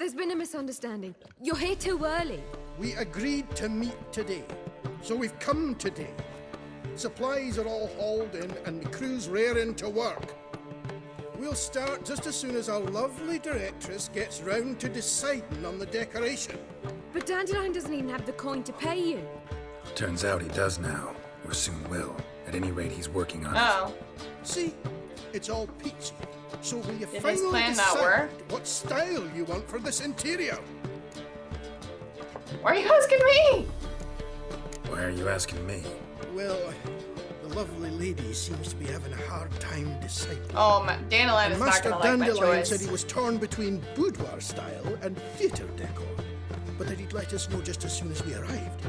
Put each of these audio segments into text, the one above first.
There's been a misunderstanding. You're here too early. We agreed to meet today, so we've come today. Supplies are all hauled in and the crew's raring to work. We'll start just as soon as our lovely directress gets round to deciding on the decoration. But Dandelion doesn't even have the coin to pay you. Turns out he does now, or soon will. At any rate, he's working on Oh. it. See, it's all peachy. So will you Did his finally plan not decide work? what style you want for this interior? Why are you asking me? Why are you asking me? Well, the lovely lady seems to be having a hard time deciding. Oh, Dandelion And is not Master gonna like my Dandelion choice. said he was torn between boudoir style and theatre decor, but that he'd let us know just as soon as we arrived.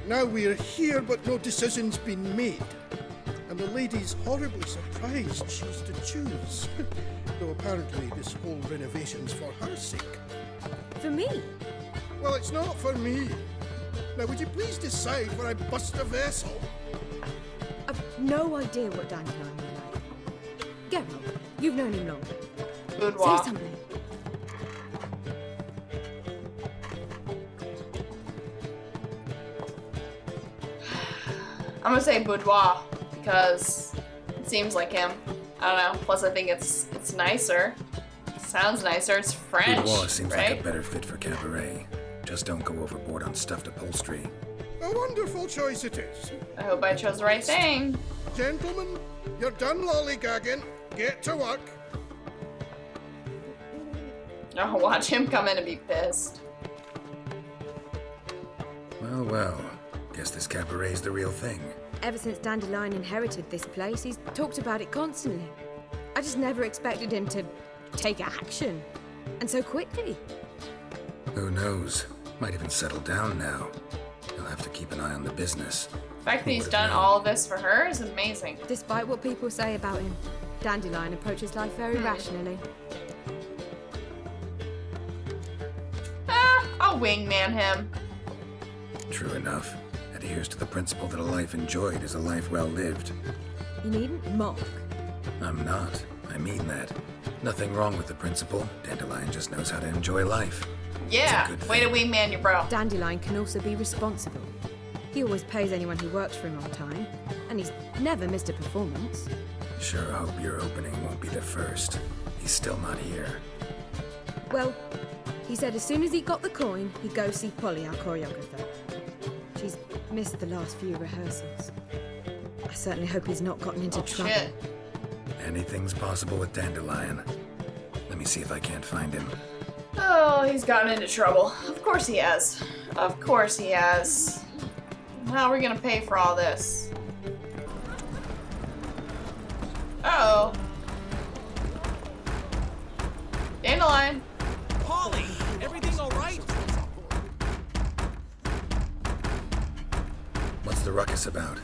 Now we're here, but no decision's been made. And the lady's horribly surprised she's to choose. Though apparently this whole renovation's for her sake. For me? Well, it's not for me. Now, would you please decide where I bust a vessel? I've no idea what Dandelion will like. Geralt, you've known him long. Boudoir. Say something. I'm gonna say boudoir because it seems like him. I don't know. Plus, I think it's nicer. Sounds nicer. It's French, Boudoir seems right? like a better fit for cabaret. Just don't go overboard on stuffed upholstery. A wonderful choice it is. I hope I chose the right thing. Gentlemen, you're done lollygagging. Get to work. I'll watch him come in and be pissed. Well, well. Guess this cabaret's the real thing. Ever since Dandelion inherited this place, he's talked about it constantly. I just never expected him to take action. And so quickly. Who knows? Might even settle down now. He'll have to keep an eye on the business. The fact that he's would've done known? all of this for her is amazing. Despite what people say about him, Dandelion approaches life very rationally. Ah, I'll wingman him. True enough. Adheres to the principle that a life enjoyed is a life well lived. You needn't mock. I'm not. I mean that. Nothing wrong with the principle. Dandelion just knows how to enjoy life. Yeah, good way to thing. wingman your bro. Dandelion can also be responsible. He always pays anyone who works for him on time, and he's never missed a performance. Sure hope your opening won't be the first. He's still not here. Well, he said as soon as he got the coin, he'd go see Polly, our choreographer. She's missed the last few rehearsals. I certainly hope he's not gotten into trouble. Shit. Anything's possible with Dandelion. Let me see if I can't find him. Oh, he's gotten into trouble. Of course he has. Of course he has. How are we gonna pay for all this? Uh-oh. Dandelion. Polly, everything all right? What's the ruckus about?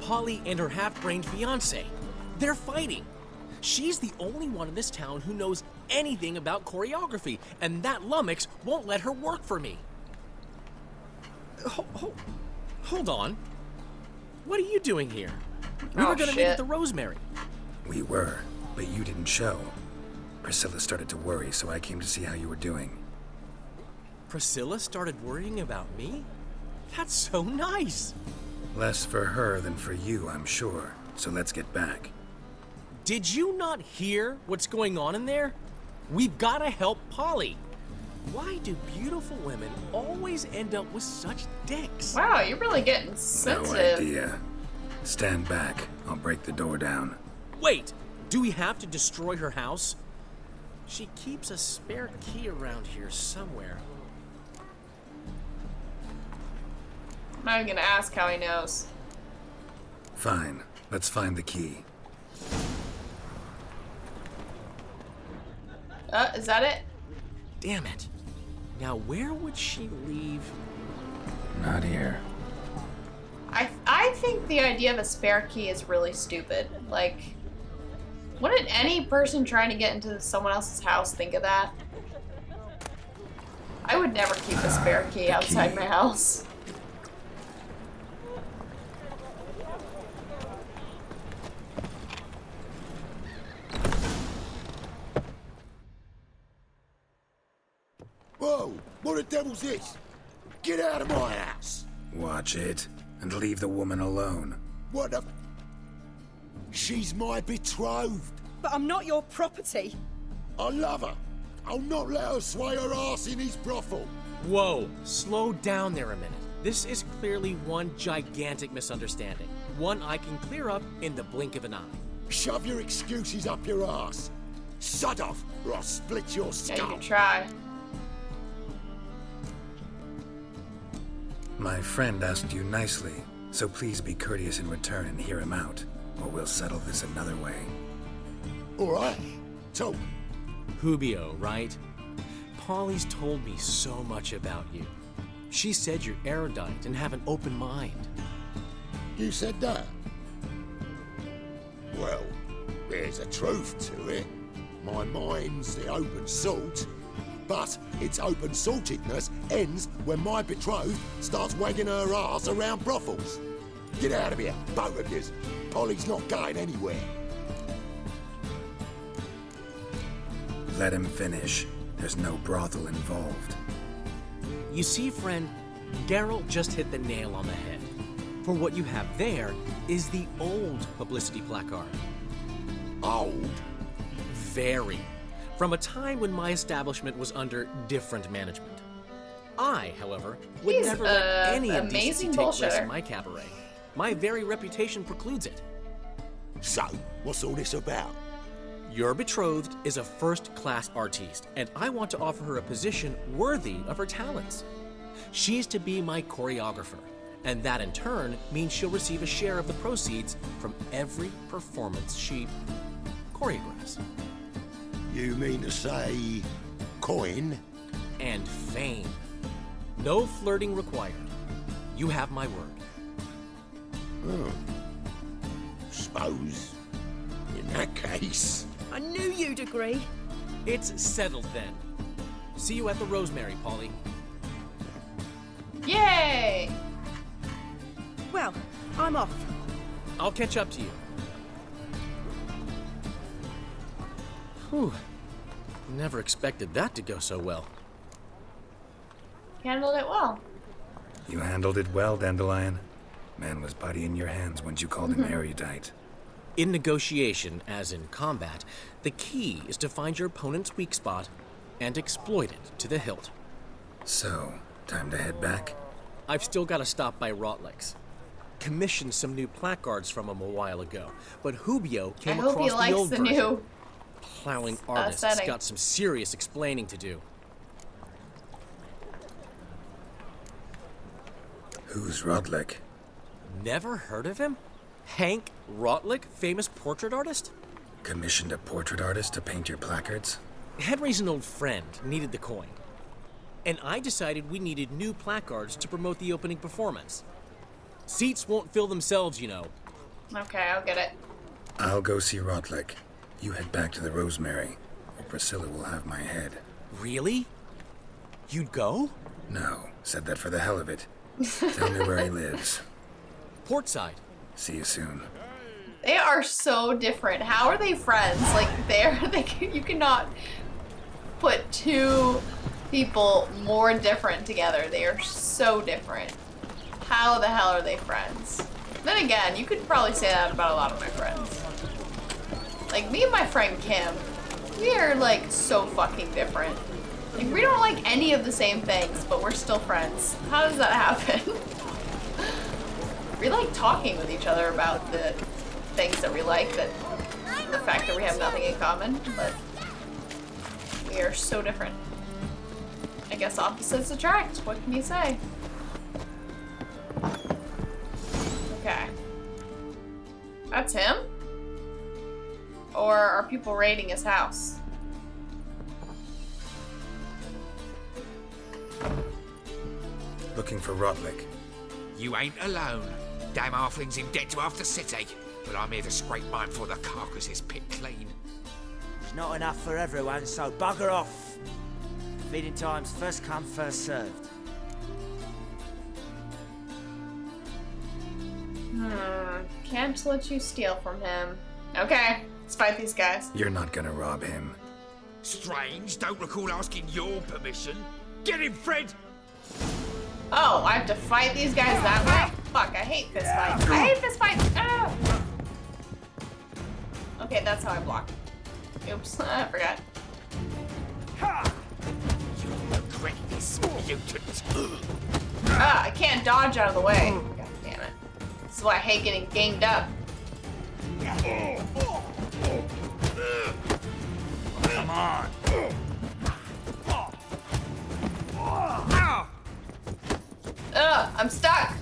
Polly and her half-brained fiance. They're fighting. She's the only one in this town who knows anything about choreography, and that lummox won't let her work for me. Hold on. What are you doing here? We Oh, were gonna meet shit. at the Rosemary. We were, but you didn't show. Priscilla started to worry, so I came to see how you were doing. Priscilla started worrying about me? That's so nice. Less for her than for you, I'm sure. So let's get back. Did you not hear what's going on in there? We've got to help Polly. Why do beautiful women always end up with such dicks? Wow, you're really getting No sensitive. idea. Stand back. I'll break the door down. Wait, do we have to destroy her house? She keeps a spare key around here somewhere. I'm not even gonna ask how he knows. Fine. Let's find the key. Is that it? Damn it. Now where would she leave? Not here. I think the idea of a spare key is really stupid. Like, wouldn't any person trying to get into someone else's house think of that? I would never keep a spare key The outside key. my house. Whoa! What the devil's this? Get out of my house! Watch it, and leave the woman alone. What the... She's my betrothed. But I'm not your property. I love her. I'll not let her sway her ass in his brothel. Whoa, slow down there a minute. This is clearly one gigantic misunderstanding. One I can clear up in the blink of an eye. Shove your excuses up your ass. Shut off, or I'll split your Yeah, you skull. can try. My friend asked you nicely, so please be courteous in return and hear him out, or we'll settle this another way. All right. So, Hubio, right? Polly's told me so much about you. She said you're erudite and have an open mind. you said that? Well, there's a truth to it. My mind's the open salt, but its open saltedness ends when my betrothed starts wagging her ass around brothels. Get out of here, both of yous. Polly's not going anywhere. Let him finish. There's no brothel involved. You see, friend, Geralt just hit the nail on the head. For what you have there is the old publicity placard. Old? Very. From a time when my establishment was under different management. I, however, would He's never let any amazing indecency take place bullshitter. in my cabaret. My very reputation precludes it. So, what's all this about? Your betrothed is a first-class artiste, and I want to offer her a position worthy of her talents. She's to be my choreographer, and that in turn means she'll receive a share of the proceeds from every performance she choreographs. You mean to say... coin? And fame. No flirting required. You have my word. Oh. Suppose... in that case... I knew you'd agree. It's settled then. See you at the Rosemary, Polly. Yay! Well, I'm off. I'll catch up to you. Whew. Never expected that to go so well. Handled it well. You handled it well, Dandelion. Man was body in your hands once you called him erudite. In negotiation, as in combat, the key is to find your opponent's weak spot and exploit it to the hilt. So, time to head back? I've still got to stop by Rotlick's. Commissioned some new placards from him a while ago, but Hubio I came hope across he the likes old the version. new. Plowing artist's setting. got some serious explaining to do. Who's Rodlick? Never heard of him? Hank Rotlick, famous portrait artist? Commissioned a portrait artist to paint your placards? Henry's an old friend, needed the coin. And I decided we needed new placards to promote the opening performance. Seats won't fill themselves, you know. Okay, I'll get it. I'll go see Rodlick. You head back to the Rosemary, or Priscilla will have my head. Really? You'd go? No, said that for the hell of it. Tell me where he lives. Portside. See you soon. They are so different. How are they friends? Like, you cannot put two people more different together. They are so different. How the hell are they friends? Then again, you could probably say that about a lot of my friends. Like, me and my friend Kim, we are, like, so fucking different. Like, we don't like any of the same things, but we're still friends. How does that happen? We like talking with each other about the things that we like, that the fact that we have nothing in common, but we are so different. I guess opposites attract. What can you say? Okay. That's him? Or are people raiding his house? Looking for Rodlick. You ain't alone. Damn halfling's in debt to half the city. But I'm here to scrape mine before the carcass is picked clean. There's not enough for everyone, so bugger off. Feeding time's first come, first served. Can't let you steal from him. Okay, let's fight these guys. You're not gonna rob him. Strange, don't recall asking your permission. Get him, Fred! Oh, I have to fight these guys that way? Fuck, I hate fist fights. I hate fist fights! Ah! Okay, that's how I block. Oops, I forgot. You'll regret this, mutant. Ah, I can't dodge out of the way. God damn it. This is why I hate getting ganged up. Come on. Ugh, I'm stuck.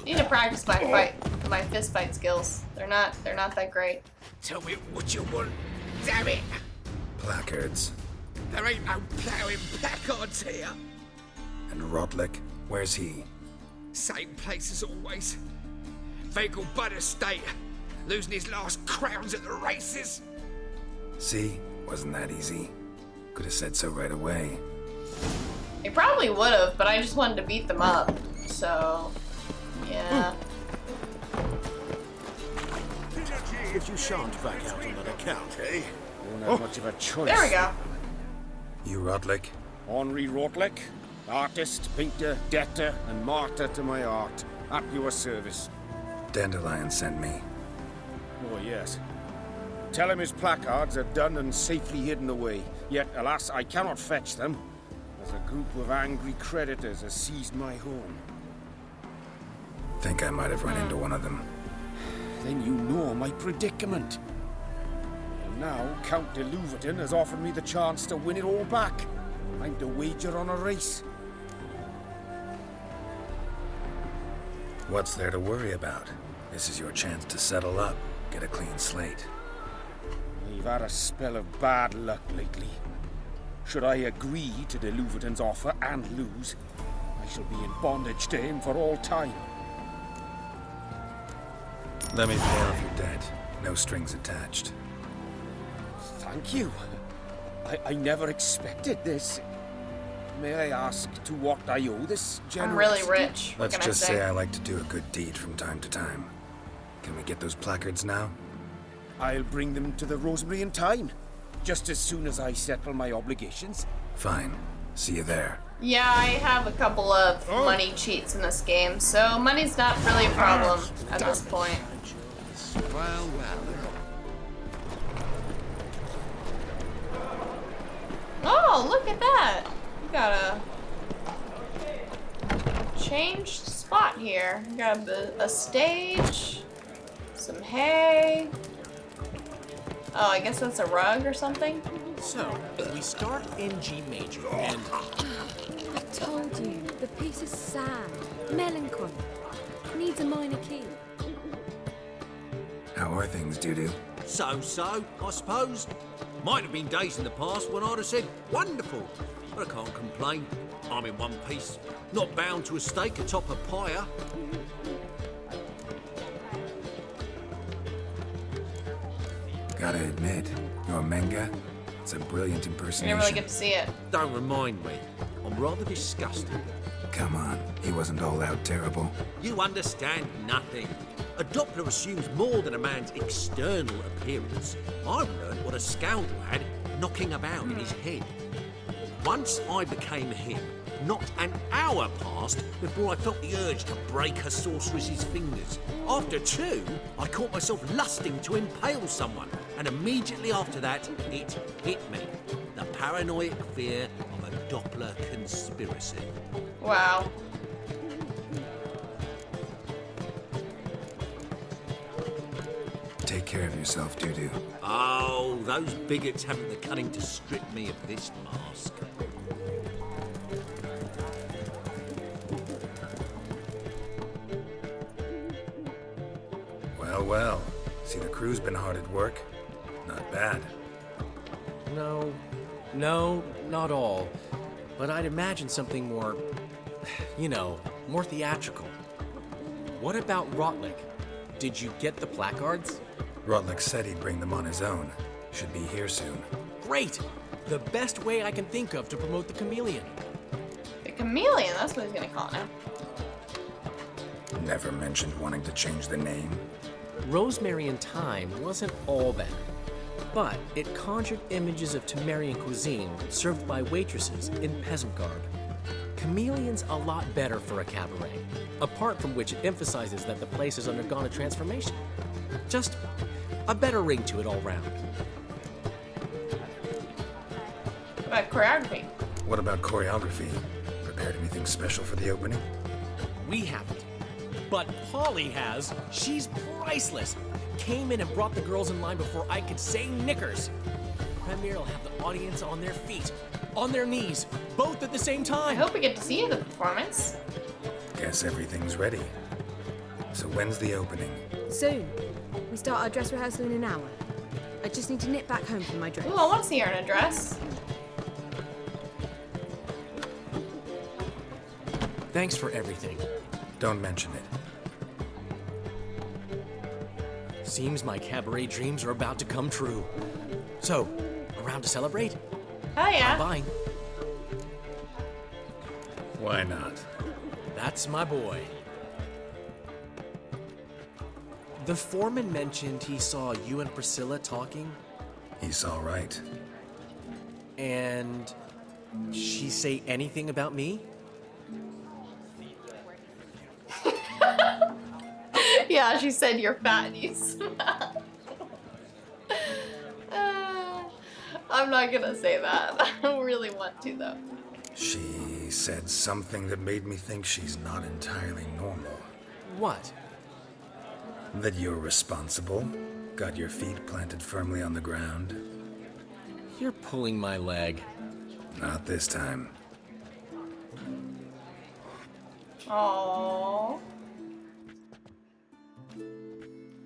Need to practice my fist fight skills. They're not that great. Tell me what you want. Damn it! Placards. There ain't no ploughing placards here. And Rodlick, where's he? Same place as always. Vehicle Bud Estate. Losing his last crowns at the races. See? Wasn't that easy. Could have said so right away. They probably would have, but I just wanted to beat them up. So, yeah. If you shan't back out on that account, eh? You won't have much of a choice. There we go. You Rodlick? Henri Rotlick, artist, painter, debtor, and martyr to my art. At your service. Dandelion sent me. Oh, yes. Tell him his placards are done and safely hidden away. Yet, alas, I cannot fetch them, as a group of angry creditors has seized my home. Think I might have run into one of them. Then you know my predicament. And now, Count de Louverton has offered me the chance to win it all back. I'm to wager on a race. What's there to worry about? This is your chance to settle up, get a clean slate. I've had a spell of bad luck lately. Should I agree to de Louverton's offer and lose, I shall be in bondage to him for all time. Let me pay off your debt. No strings attached. Thank you. I never expected this. May I ask to what I owe this I'm generosity? really rich. What Let's can just I say I like to do a good deed from time to time. Can we get those placards now? I'll bring them to the Rosemary in time. Just as soon as I settle my obligations. Fine. See you there. Yeah, I have a couple of money cheats in this game, so money's not really a problem at this point. Well. Oh, look at that! We got a changed spot here. We got a stage, some hay. Oh, I guess that's a rug or something. So, we start in G major, and I told you, the piece is sad, melancholy. Needs a minor key. How are things, Doo-Doo? So, I suppose. Might have been days in the past when I'd have said, wonderful. But I can't complain. I'm in one piece. Not bound to a stake atop a pyre. Gotta admit, your manga, it's a brilliant You impersonation. didn't really get to see it. Don't remind me. I'm rather disgusted. Come on, he wasn't all out terrible. You understand nothing. A Doppler assumes more than a man's external appearance. I've learned what a scoundrel had knocking about in his head. Once I became him, not an hour passed before I felt the urge to break a sorceress's fingers. After two, I caught myself lusting to impale someone, and immediately after that, it hit me. The paranoid fear of a Doppler conspiracy. Wow. Take care of yourself, Doo-Doo. Oh, those bigots haven't the cunning to strip me of this mask. Well. See, the crew's been hard at work. Not bad. no, not all. But I'd imagine something more, more theatrical. What about Rotlick? Did you get the placards? Rotlick said he'd bring them on his own. Should be here soon. Great! The best way I can think of to promote the chameleon. The chameleon, that's what he's gonna call it now. Never mentioned wanting to change the name. Rosemary in Time wasn't all bad. but it conjured images of Temerian cuisine served by waitresses in peasant garb. Chameleon's a lot better for a cabaret, apart from which it emphasizes that the place has undergone a transformation. Just a better ring to it all round. Choreography. What about choreography? Prepared anything special for the opening? We haven't. But Polly has. She's priceless. Came in and brought the girls in line before I could say knickers. Premiere will have the audience on their feet, on their knees, both at the same I time. hope we get to see the performance. Guess everything's ready. So when's the opening? Soon. We start our dress rehearsal in an hour. I just need to nip back home for my dress. Ooh, I want to see her in a dress. Thanks for everything. Don't mention it. Seems my cabaret dreams are about to come true. So, around to celebrate? Oh yeah. Bye. Why not? That's my boy. The foreman mentioned he saw you and Priscilla talking, He's all right. and she say anything about me? Yeah, she said you're fat and you smell. I'm not gonna say that. I don't really want to though. She said something that made me think she's not entirely normal. What? That you're responsible, got your feet planted firmly on the ground. You're pulling my leg. Not this time. Aww.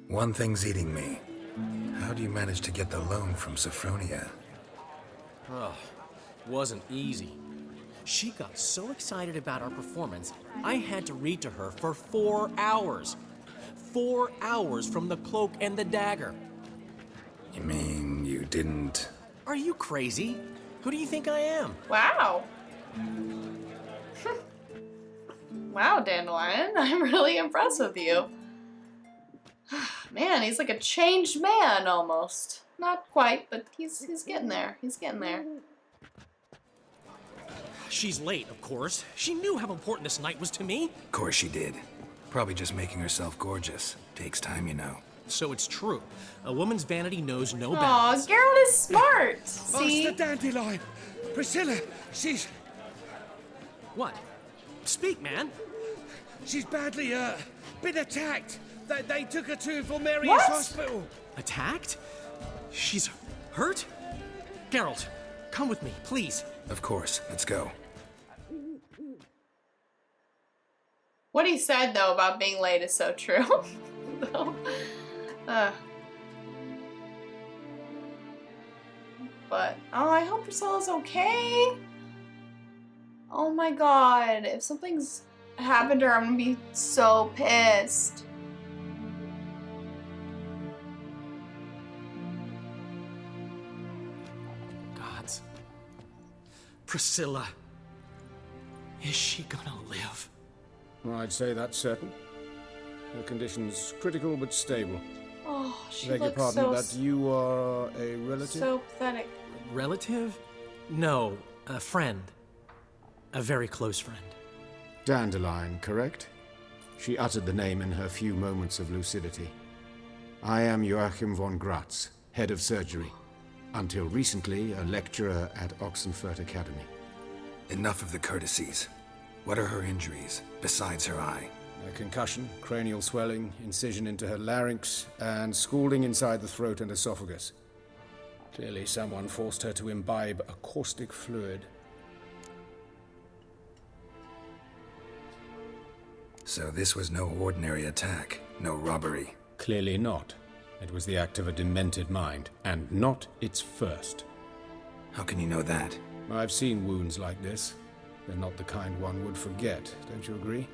One thing's eating me. How do you manage to get the loan from Sophronia? Oh, wasn't easy. She got so excited about our performance, I had to read to her for 4 hours. 4 hours from the Cloak and the Dagger. You mean you didn't... Are you crazy? Who do you think I am? Wow. Wow, Dandelion. I'm really impressed with you. Man, he's like a changed man almost. Not quite, but he's getting there. He's getting there. She's late, of course. She knew how important this night was to me. Of course she did. Probably just making herself gorgeous. Takes time, you know. So it's true. A woman's vanity knows no Aw, bounds. Geralt is smart. See? Master Dandelion! Priscilla, she's What? Speak, man. badly, been attacked. They took her to Valmerius What? Hospital. Attacked? She's hurt? Geralt, come with me, please. Of course. Let's go. What he said, though, about being late is so true. So, but, oh, I hope Priscilla's okay. Oh my god. If something's happened to her, I'm gonna be so pissed. Gods. Priscilla. Is she gonna live? I'd say that's certain. Her condition's critical but stable. Oh, she Beg your looks pardon, so, but you are a relative? so pathetic. Relative? No, a friend. A very close friend. Dandelion, correct? She uttered the name in her few moments of lucidity. I am Joachim von Gratz, head of surgery. Until recently, a lecturer at Oxenfurt Academy. Enough of the courtesies. What are her injuries, besides her eye? A concussion, cranial swelling, incision into her larynx, and scalding inside the throat and esophagus. Clearly someone forced her to imbibe a caustic fluid. So this was no ordinary attack, no robbery. Clearly not. It was the act of a demented mind, and not its first. How can you know that? I've seen wounds like this. They're not the kind one would forget, don't you agree?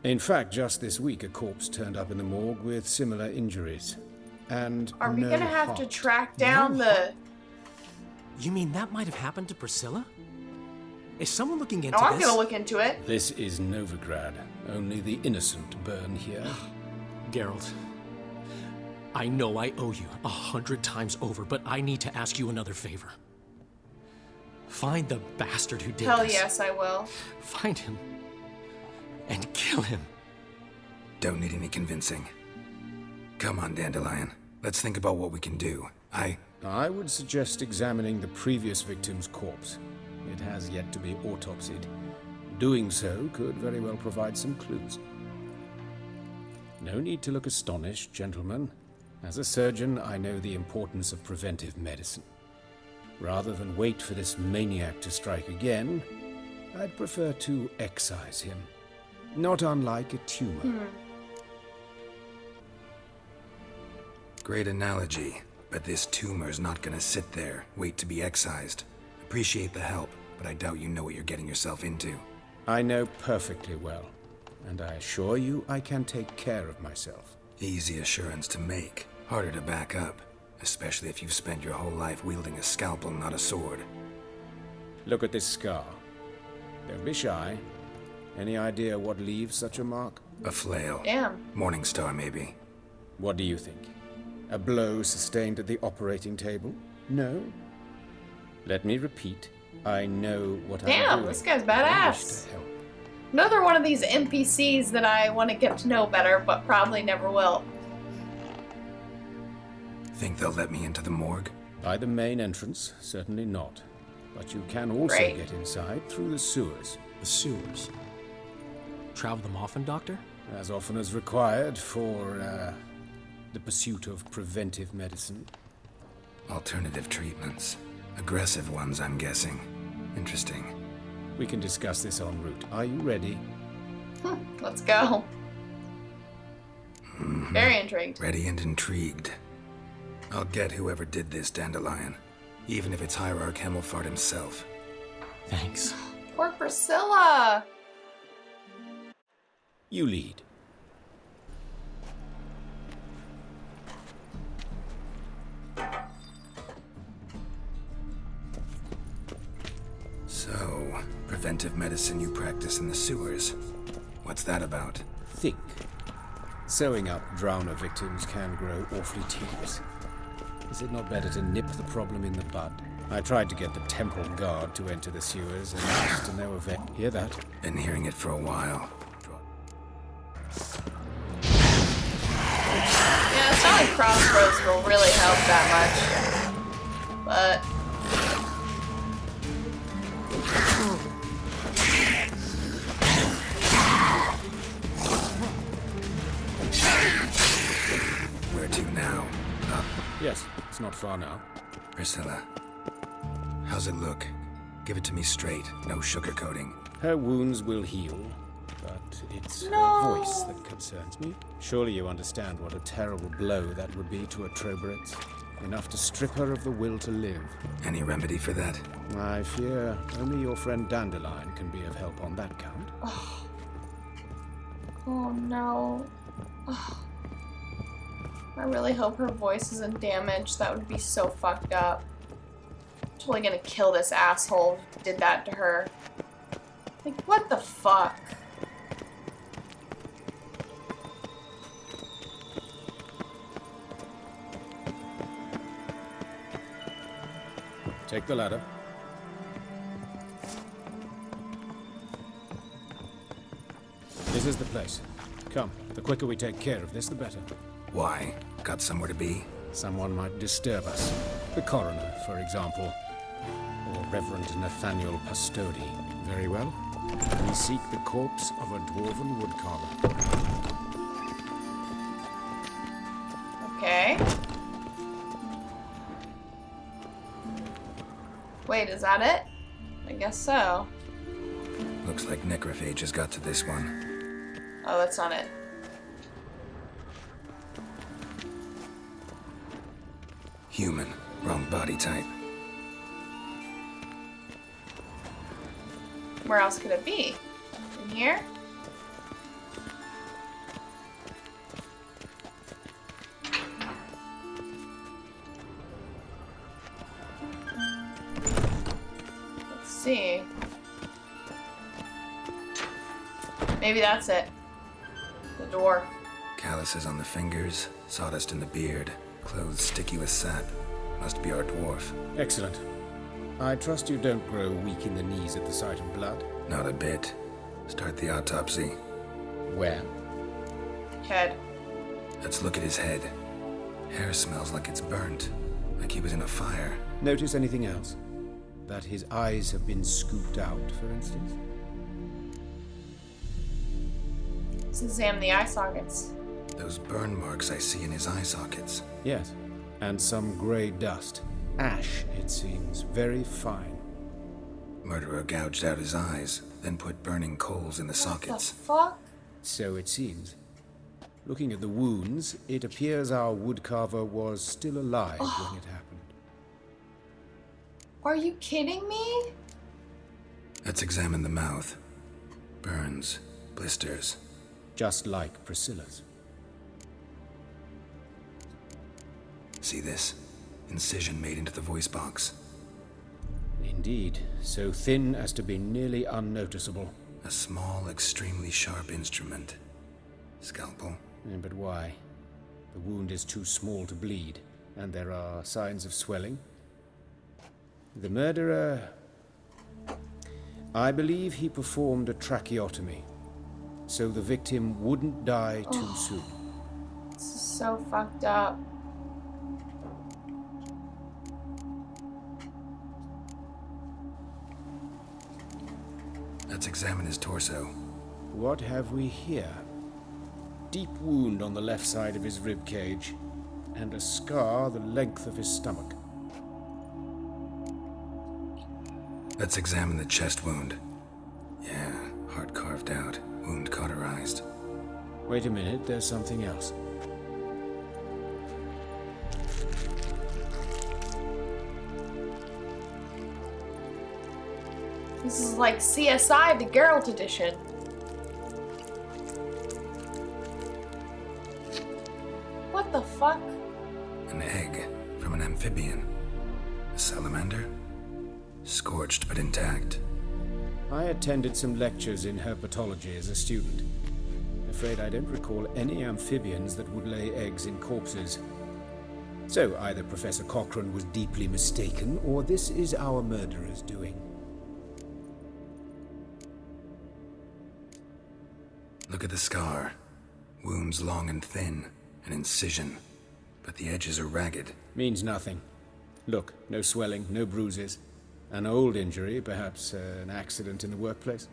In fact, just this week, a corpse turned up in the morgue with similar injuries. And Are we no gonna have to heart. track down the... You mean that might have happened to Priscilla? Is someone looking into Oh, I'm this? gonna look into it. This is Novigrad. Only the innocent burn here. Geralt, I know I owe you 100 times over, but I need to ask you another favor. Find the bastard who did Hell this. yes, I will. Find him and kill him. Don't need any convincing. Come on, Dandelion. Let's think about what we can do. I would suggest examining the previous victim's corpse. It has yet to be autopsied. Doing so could very well provide some clues. No need to look astonished, gentlemen. As a surgeon, I know the importance of preventive medicine. Rather than wait for this maniac to strike again, I'd prefer to excise him. Not unlike a tumor. Great analogy, but this tumor's not gonna sit there, wait to be excised. Appreciate the help, but I doubt you know what you're getting yourself into. I know perfectly well, and I assure you I can take care of myself. Easy assurance to make, harder to back up, especially if you've spent your whole life wielding a scalpel, not a sword. Look at this scar. Don't be shy. Any idea what leaves such a mark? A flail. Damn. Morningstar, maybe. What do you think? A blow sustained at the operating table? No? Let me repeat. I know what I'm doing. Damn, this guy's I badass. wish to help. Another one of these NPCs that I want to get to know better, but probably never will. Think they'll let me into the morgue? By the main entrance, certainly not. But you can also Great. get inside through the sewers. The sewers. Travel them often, Doctor? As often as required for, the pursuit of preventive medicine. Alternative treatments. Aggressive ones, I'm guessing. Interesting. We can discuss this en route. Are you ready? Let's go. Very intrigued. Ready and intrigued. I'll get whoever did this, Dandelion. Even if it's Hierarch Hemmelfart himself. Thanks. Poor Priscilla. You lead. So, preventive medicine you practice in the sewers. What's that about? Think. Sewing up drowner victims can grow awfully tedious. Is it not better to nip the problem in the bud? I tried to get the temple guard to enter the sewers, and it's to no effect. Hear that? Been hearing it for a while. Yeah, it's not like crossroads will really help that much. But Where to now? Up. Yes, it's not far now. Priscilla. How's it look? Give it to me straight, no sugarcoating. Her wounds will heal, but it's her voice that concerns me. Surely you understand what a terrible blow that would be to a Troberet. Enough to strip her of the will to live. Any remedy for that? I fear only your friend Dandelion can be of help on that count. oh no. I really hope her voice isn't damaged. That would be so fucked up. I'm totally gonna kill this asshole who did that to her. Like, what the fuck? Take the ladder. This is the place. Come, the quicker we take care of this, the better. Why? Got somewhere to be? Someone might disturb us. The coroner, for example. Or Reverend Nathaniel Pastodi. Very well. We seek the corpse of a dwarven woodcarver. Okay. Wait, is that it? I guess so. Looks like necrophages got to this one. Oh, that's not it. Human. Wrong body type. Where else could it be? In here? Let's see. Maybe that's it. The dwarf. Calluses on the fingers. sawdust in the beard, clothes sticky with sap. Must be our dwarf. Excellent. I trust you don't grow weak in the knees at the sight of blood. Not a bit. Start the autopsy. Where? Head. Let's look at his head. Hair smells like it's burnt, like he was in a fire. Notice anything else? That his eyes have been scooped out, for instance? Let's examine the eye sockets. Those burn marks I see in his eye sockets. Yes. And some grey dust. Ash, it seems. Very fine. Murderer gouged out his eyes, then put burning coals in the sockets. The fuck? So it seems. Looking at the wounds, it appears our woodcarver was still alive when it happened. Are you kidding me? Let's examine the mouth. Burns, blisters. Just like Priscilla's. See this? Incision made into the voice box. Indeed, so thin as to be nearly unnoticeable. A small, extremely sharp instrument. Scalpel. But why? The wound is too small to bleed, and there are signs of swelling. The murderer... I believe he performed a tracheotomy, so the victim wouldn't die too soon. This is so fucked up. Let's examine his torso. What have we here? Deep wound on the left side of his rib cage, and a scar the length of his stomach. Let's examine the chest wound. Yeah, heart carved out, wound cauterized. Wait a minute, there's something else. This is like CSI, the Geralt edition. What the fuck? An egg from an amphibian. A salamander? Scorched but intact. I attended some lectures in herpetology as a student. Afraid I don't recall any amphibians that would lay eggs in corpses. So either Professor Cochrane was deeply mistaken, or this is our murderer's doing. Look at the scar. Wounds long and thin. An incision. But the edges are ragged. Means nothing. Look, no swelling, no bruises. An old injury, perhaps an accident in the workplace.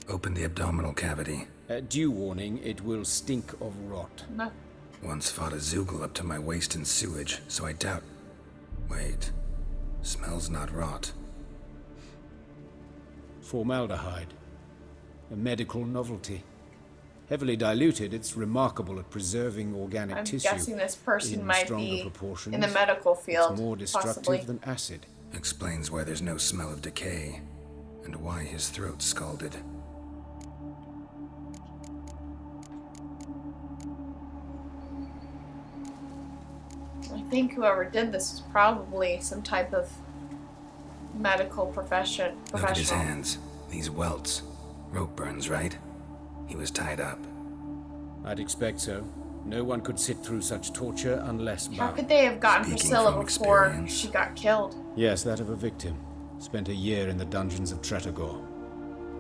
Open the abdominal cavity. Due warning, it will stink of rot. No. Once fought a Zoogle up to my waist in sewage, so I doubt... Wait. Smells not rot. Formaldehyde. A medical novelty. Heavily diluted, it's remarkable at preserving organic tissue. I'm guessing this person in might stronger be proportions. in the medical field. It's more destructive possibly. than acid. Explains why there's no smell of decay, and why his throat's scalded. I think whoever did this was probably some type of medical professional. Look at his hands. These welts. Rope burns, right? He was tied up. I'd expect so. No one could sit through such torture unless How bound. could they have gotten Speaking Priscilla from before experience. she got killed? Yes, that of a victim. Spent a year in the dungeons of Tretogor.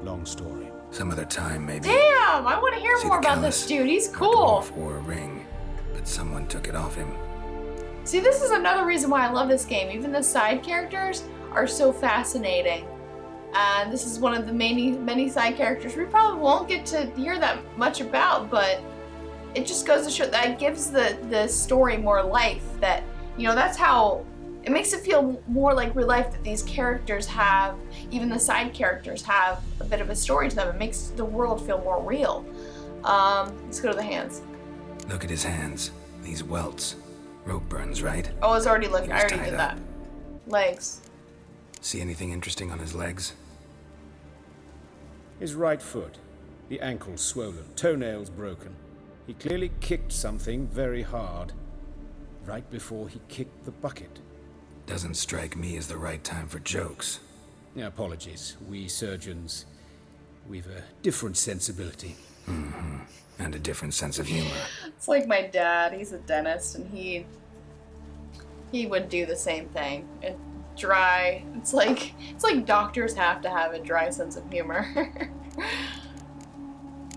Long story. Some other time, maybe. Damn! I want to hear See more the about this callus? dude. He's The cool. dwarf wore a ring, but someone took it off him. See, this is another reason why I love this game. Even the side characters are so fascinating. And this is one of the many side characters we probably won't get to hear that much about, but it just goes to show that it gives the story more life. That, you know, that's how it makes it feel more like real life, that these characters have, even the side characters have a bit of a story to them. It makes the world feel more real. Let's go to the hands. Look at his hands. These welts. Rope burns, right? Oh, I was already looking. He I was already did tied up. that. Legs. See anything interesting on his legs? His right foot. The ankle swollen. Toenails broken. He clearly kicked something very hard. Right before he kicked the bucket. Doesn't strike me as the right time for jokes. Apologies. We surgeons, we've a different sensibility. And a different sense of humor. It's like my dad. He's a dentist, and he would do the same thing. And dry. It's like doctors have to have a dry sense of humor.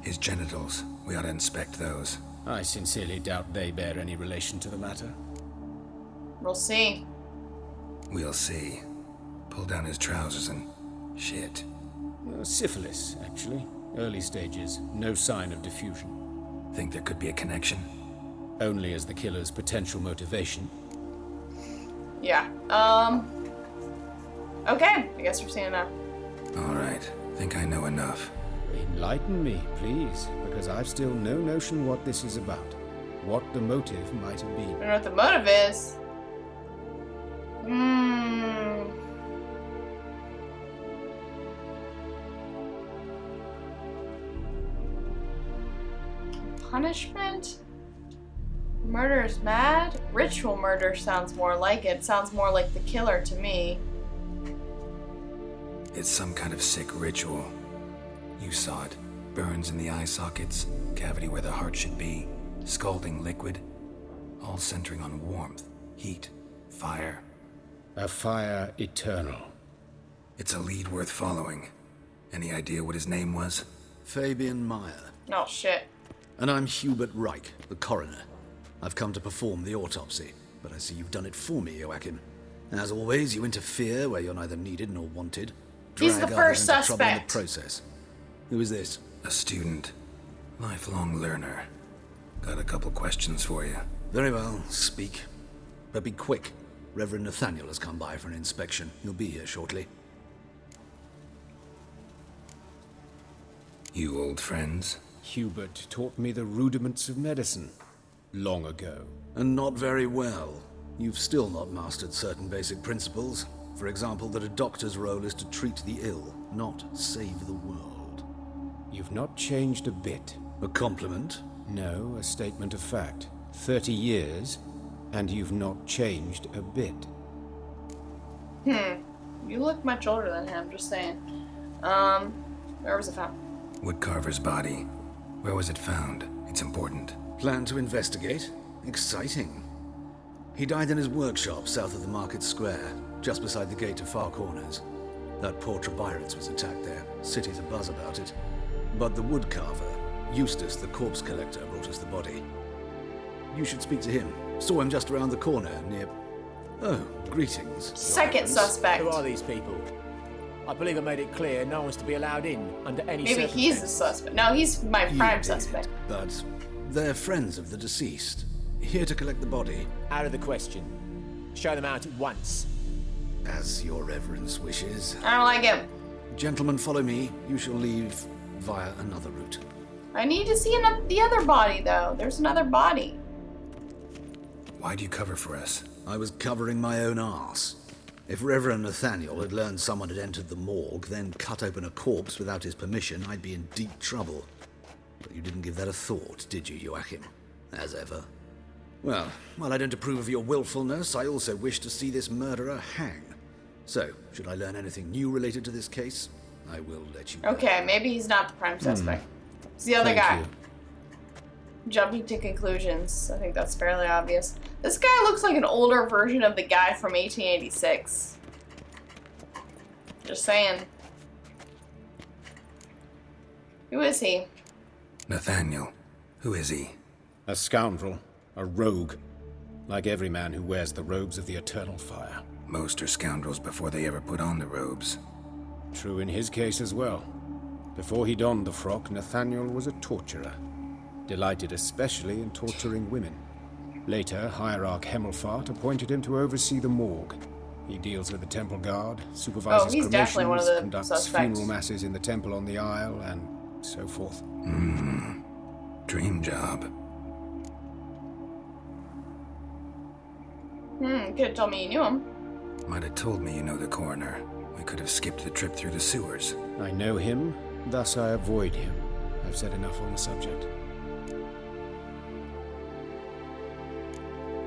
His genitals. We ought to inspect those. I sincerely doubt they bear any relation to the matter. We'll see. We'll see. Pull down his trousers and... shit. Syphilis, actually. Early stages. No sign of diffusion. Think there could be a connection? Only as the killer's potential motivation. Yeah. Okay. I guess we're seeing enough. Alright. Think I know enough. Enlighten me, please, because I've still no notion what this is about. What the motive might have I been. don't know what the motive is. Punishment? Murder is mad? Ritual murder sounds more like it. Sounds more like the killer to me. It's some kind of sick ritual. You saw it. Burns in the eye sockets, cavity where the heart should be, scalding liquid, all centering on warmth, heat, fire. A fire eternal. It's a lead worth following. Any idea what his name was? Fabian Meyer. Oh, shit. And I'm Hubert Reich, the coroner. I've come to perform the autopsy, but I see you've done it for me, Joachim. As always, you interfere where you're neither needed nor wanted. He's the first Drag others into trouble in the suspect. process. Who is this? A student. Lifelong learner. Got a couple questions for you. Very well, speak. But be quick. Reverend Nathaniel has come by for an inspection. He'll be here shortly. You old friends? Hubert taught me the rudiments of medicine. Long ago. And not very well. You've still not mastered certain basic principles. For example, that a doctor's role is to treat the ill, not save the world. You've not changed a bit. A compliment? No, a statement of fact. 30 years, and you've not changed a bit. You look much older than him, just saying. Where was it found? Woodcarver's body. Where was it found? It's important. Plan to investigate? Exciting. He died in his workshop south of the market square, just beside the gate to Far Corners. That poor Trebirans was attacked there. City's abuzz about it. But the woodcarver, Eustace the corpse collector, brought us the body. You should speak to him. Saw him just around the corner near... Oh, greetings. Second suspect. Who are these people? I believe I made it clear no one's to be allowed in under any Maybe he's the suspect. No, he's my prime suspect. But they're friends of the deceased. Here to collect the body. Out of the question. Show them out at once. As your reverence wishes. I don't like him. Gentlemen, follow me. You shall leave via another route. I need to see the other body, though. There's another body. Why'd you cover for us? I was covering my own arse. If Reverend Nathaniel had learned someone had entered the morgue, then cut open a corpse without his permission, I'd be in deep trouble. But you didn't give that a thought, did you, Joachim? As ever. Well, while I don't approve of your willfulness, I also wish to see this murderer hang. So, should I learn anything new related to this case, I will let you know. Okay, maybe he's not the prime suspect. It's the other guy. You. Jumping to conclusions. I think that's fairly obvious. This guy looks like an older version of the guy from 1886. Just saying. Who is he? Nathaniel. Who is he? A scoundrel. A rogue. Like every man who wears the robes of the eternal fire. Most are scoundrels before they ever put on the robes. True in his case as well. Before he donned the frock, Nathaniel was a torturer. Delighted especially in torturing women. Later, Hierarch Hemmelfart appointed him to oversee the morgue. He deals with the temple guard, supervises he's definitely one of the conducts suspects. funeral masses in the temple on the Isle, and so forth. Dream job. Could have told me you knew him. Might have told me you know the coroner. We could have skipped the trip through the sewers. I know him, thus I avoid him. I've said enough on the subject.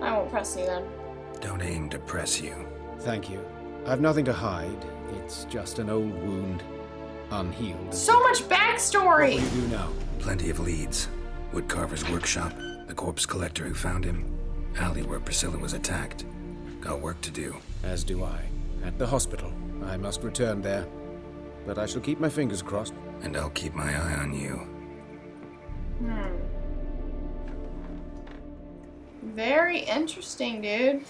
I won't press you then. Don't aim to press you. Thank you. I've nothing to hide. It's just an old wound. unhealed. So much What backstory! will you do now? Plenty of leads. Woodcarver's workshop, the corpse collector who found him, alley where Priscilla was attacked. Got work to do. As do I. At the hospital. I must return there. But I shall keep my fingers crossed. And I'll keep my eye on you. Very interesting, dude.